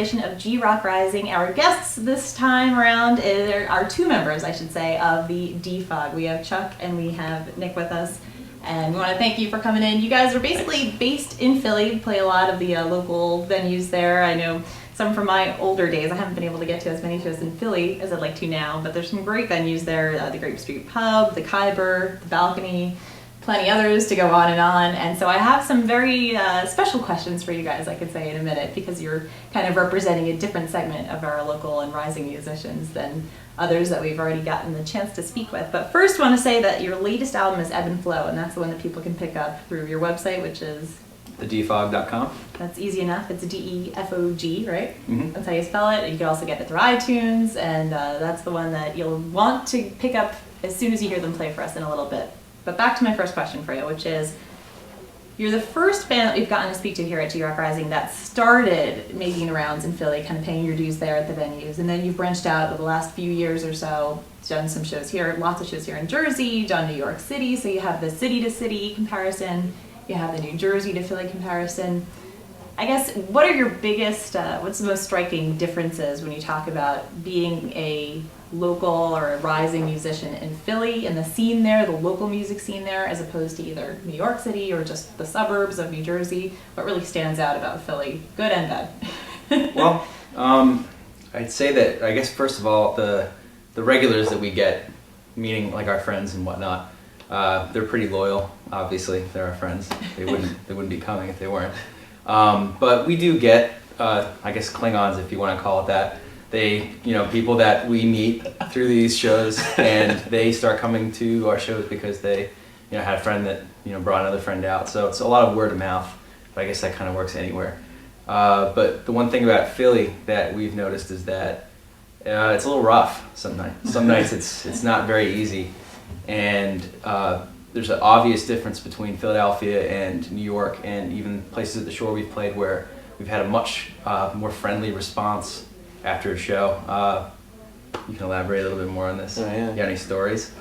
edition of G-Rock Rising. Our guests this time around are two members, I should say, of the Defog. We have Chuck and we have Nick with us. And we want to thank you for coming in. You guys are basically based in Philly, play a lot of the local venues there. I know some from my older days. I haven't been able to get to as many shows in Philly as I'd like to now, but there's some great venues there. The Grape Street Pub, the Khyber, the Balcony, plenty others to go on. And so I have some very special questions for you guys, I could say, in a minute, because you're kind of representing a different segment of our local and rising musicians than others that we've already gotten the chance to speak with. But first, I want to say that your latest album is Ebb and Flow, and that's the one that people can pick up through your website, which is thedefog.com. That's easy enough. It's D-E-F-O-G, right? Mm-hmm. That's how you spell it. You can also get it through iTunes, and that's the one that you'll want to pick up as soon as you hear them play for us in a little bit. But back to my first question for you, which is, you're the first band that we've gotten to speak to here at G-Rock Rising that started making the rounds in Philly, kind of paying your dues there at the venues, and then you've branched out over the last few years or so, done some shows here, lots of shows here in Jersey, done New York City, so you have the city-to-city comparison, you have the New Jersey to Philly comparison. I guess, what are your biggest, what's the most striking differences when you talk about being a local or a rising musician in Philly and the scene there, the local music scene there, as opposed to either New York City or just the suburbs of New Jersey? What really stands out about Philly, good and bad? Well, I'd say that, I guess, first of all, the regulars that we get, meaning like our friends and whatnot, they're pretty loyal. Obviously, they're our friends. They wouldn't be coming if they weren't. But we do get, I guess, Klingons, if you want to call it that. They, people that we meet through these shows, and they start coming to our shows because they, had a friend that, brought another friend out. So it's a lot of word of mouth, but I guess that kind of works anywhere. But the one thing about Philly that we've noticed is that it's a little rough some nights. Some nights it's not very easy, and there's an obvious difference between Philadelphia and New York, and even places at the shore we've played where we've had a much more friendly response after a show. You can elaborate a little bit more on this. Oh, yeah. You got any stories?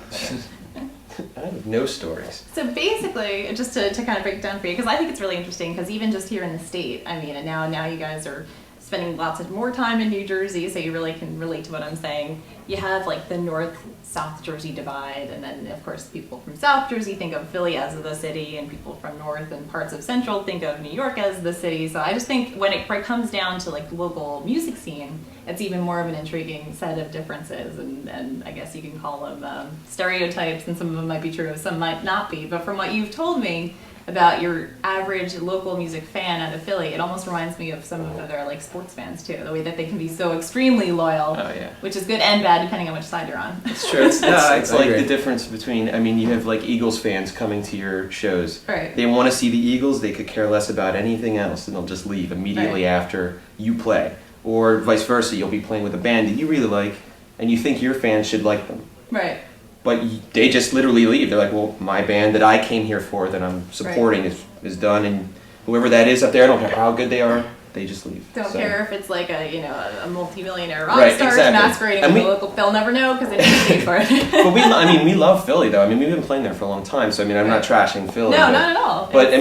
I have no stories. So basically, just to kind of break it down for you, because I think it's really interesting, because even just here in the state, I mean, and now you guys are spending lots of more time in New Jersey, so you really can relate to what I'm saying. You have like the North-South Jersey divide, and then of course people from South Jersey think of Philly as the city, and people from North and parts of Central think of New York as the city. So I just think when it comes down to like the local music scene, it's even more of an intriguing set of differences, and I guess you can call them stereotypes, and some of them might be true, some might not be. But from what you've told me about your average local music fan out of Philly, it almost reminds me of some of their like sports fans too, the way that they can be so extremely loyal, which is good and bad depending on which side you're on. It's true. It's like the difference between, you have like Eagles fans coming to your shows. Right. They want to see the Eagles, they could care less about anything else, and they'll just leave immediately after you play. Or vice versa, you'll be playing with a band that you really like, and you think your fans should like them. Right. But they just literally leave. They're like, well, my band that I came here for, that I'm supporting, is done, and whoever that is up there, I don't care how good they are, they just leave. Don't care if it's like a multi-millionaire rock right, star exactly. masquerading in the local. They'll never know because they didn't pay for it. But we love Philly though. We've been playing there for a long time, so I'm not trashing Philly. No, not at all. But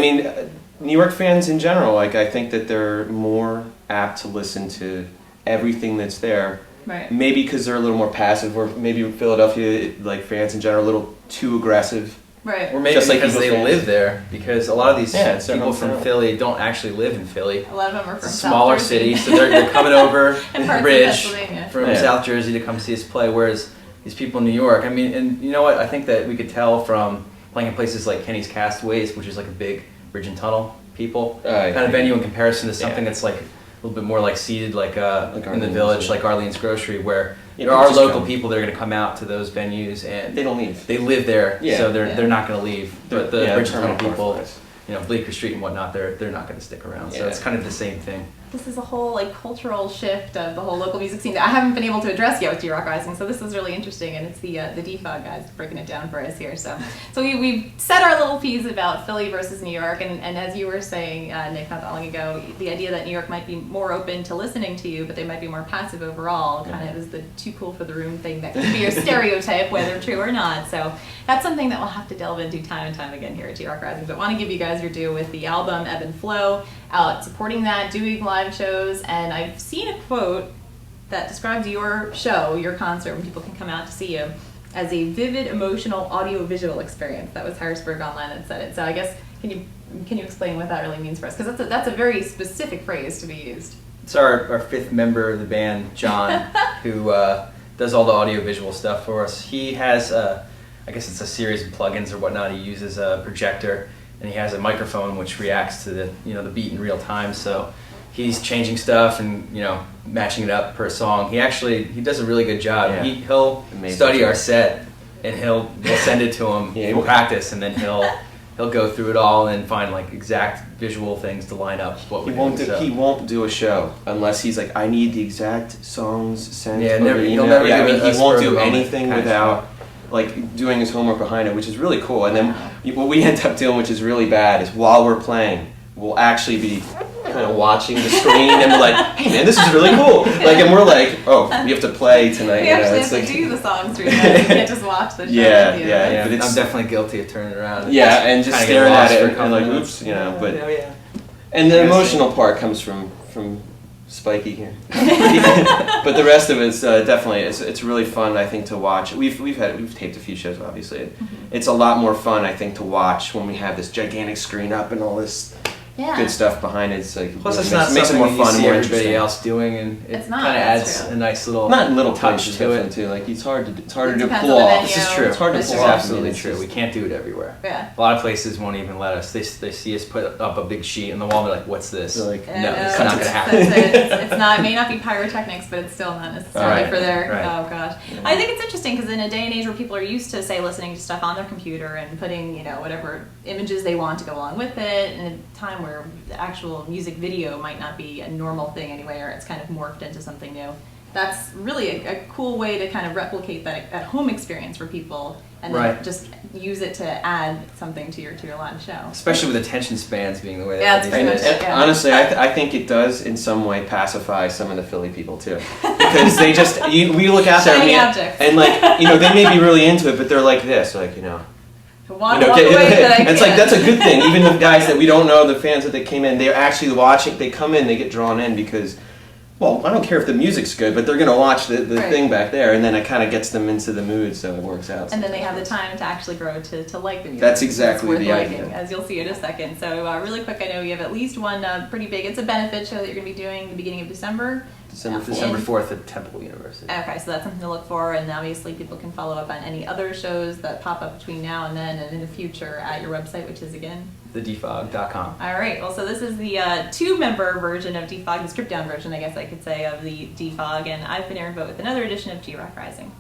New York fans in general, I think that they're more apt to listen to everything that's there. Right. Maybe because they're a little more passive, or maybe Philadelphia fans in general are a little too aggressive. Right. Or maybe just because like they live there, because a lot of these people from home. Philly don't actually live in Philly. A lot of them are from smaller South Jersey. cities, so they're coming over the bridge from Yeah. South Jersey to come see us play, whereas these people in New York, and you know what, I think that we could tell from playing in places like Kenny's Castaways, which is like a big bridge and tunnel people kind of venue in comparison to something that's like a little bit more like seated like in the village, like Arlene's Grocery, where there are local people that are going to come out to those venues, and they don't leave. They live there, so they're not going to leave. But the bridge and tunnel people, Bleecker Street and whatnot, they're not going to stick around. So it's kind of the same thing. This is a whole cultural shift of the whole local music scene that I haven't been able to address yet with G-Rock Rising. So this is really interesting, and it's the Defog guys breaking it down for us here. So we've said our little piece about Philly versus New York, and as you were saying, Nick, not that long ago, the idea that New York might be more open to listening to you, but they might be more passive overall, kind of is the too cool for the room thing that could be a stereotype, whether true or not. So that's something that we'll have to delve into time and time again here at G-Rock Rising. But I want to give you guys your due with the album Ebb and Flow, out supporting that, doing live live shows, and I've seen a quote that describes your show, your concert, when people can come out to see you, as a vivid, emotional, audio-visual experience. That was Harrisburg Online that said it. So I guess, can you explain what that really means for us? Because that's a very specific phrase to be used. It's our fifth member of the band, John, who does all the audio-visual stuff for us. He has, I guess it's a series of plugins or whatnot. He uses a projector, and he has a microphone which reacts to the beat in real time. So he's changing stuff and matching it up per song. He does a really good job. Yeah. He'll Amazing study job. our set, and we'll send it to him Yeah, for practice, and then he'll go through it all and find like exact visual things to line up what He we're won't doing. do, So. he won't do a show unless he's like, I need the exact songs sent. Yeah, over never- email. he'll never Yeah, do I mean, a he won't do spur-of-the-moment anything kind of without like doing his homework behind it, which is really cool. And then what we end up doing, which is really bad, is while we're playing, we'll actually be kind of watching the screen, and we're like, hey man, this is really cool. Like, and we're like, oh, we have to play tonight. We you know, actually it's have like, to do the songs for you guys. You can't just watch the show. Yeah, with you. yeah, Yeah, but it's- I'm definitely guilty of turning it around. yeah, and just Kinda get staring at lost it for a and couple like, minutes. oops, but Yeah. and the Yes. emotional part comes from Spiky here, but the rest of it's definitely it's really fun. I think to watch. We've taped a few shows. Obviously, it's a lot more fun. I think to watch when we have this gigantic screen up and all this Yeah. good stuff behind it. It's like Plus, it it's makes, not makes it something more you fun and see more everybody interesting. else doing, and it It's not, kind of that's adds true. a nice little Not in little touch places, to definitely it. too. Like it's harder It to depends pull on the off. venue. This is true. It's hard to This pull is off. absolutely It's true. just- We can't do it everywhere. Yeah. A lot of places won't even let us. They see us put up a big sheet on the wall. They're like, "What's this?" They're like, no, And, it's cut not it. gonna happen. That's it. It's not. It may not be pyrotechnics, but it's still not necessarily Right, for their. right. Oh gosh, I think it's interesting because in a day and age where people are used to, say, listening to stuff on their computer and putting, whatever images they want to go along with it, in a time where the actual music video might not be a normal thing anyway, or it's kind of morphed into something new. That's really a cool way to kind of replicate that at home experience for people, and then Right. just use it to add something to your live show. Especially with attention spans being the way Yeah, that it's these pretty days. much it. Yeah. Honestly, I think it does in some way pacify some of the Philly people too, because they just we look out there Shiny and, objects. and like they may be really into it, but they're like this, like Walk away, but I it's like can't. that's a good thing. Even the guys that we don't know, the fans that they came in, they're actually watching. They come in, they get drawn in because, well, I don't care if the music's good, but they're gonna watch the Right. thing back there, and then it kind of gets them into the mood, so it works out. And then they have the time to actually grow to like the music. That's exactly It's worth the liking, idea. as you'll see in a second. So really quick, I know you have at least one pretty big, it's a benefit show that you're going to be doing the beginning of December. December 4th at Temple University. Okay, so that's something to look for, and obviously people can follow up on any other shows that pop up between now and then and in the future at your website, which is again? TheDefog.com. All right, well, so this is the two-member version of Defog, the stripped-down version, I guess I could say, of the Defog, and I've been Erin Vogt with another edition of G-Rock Rising.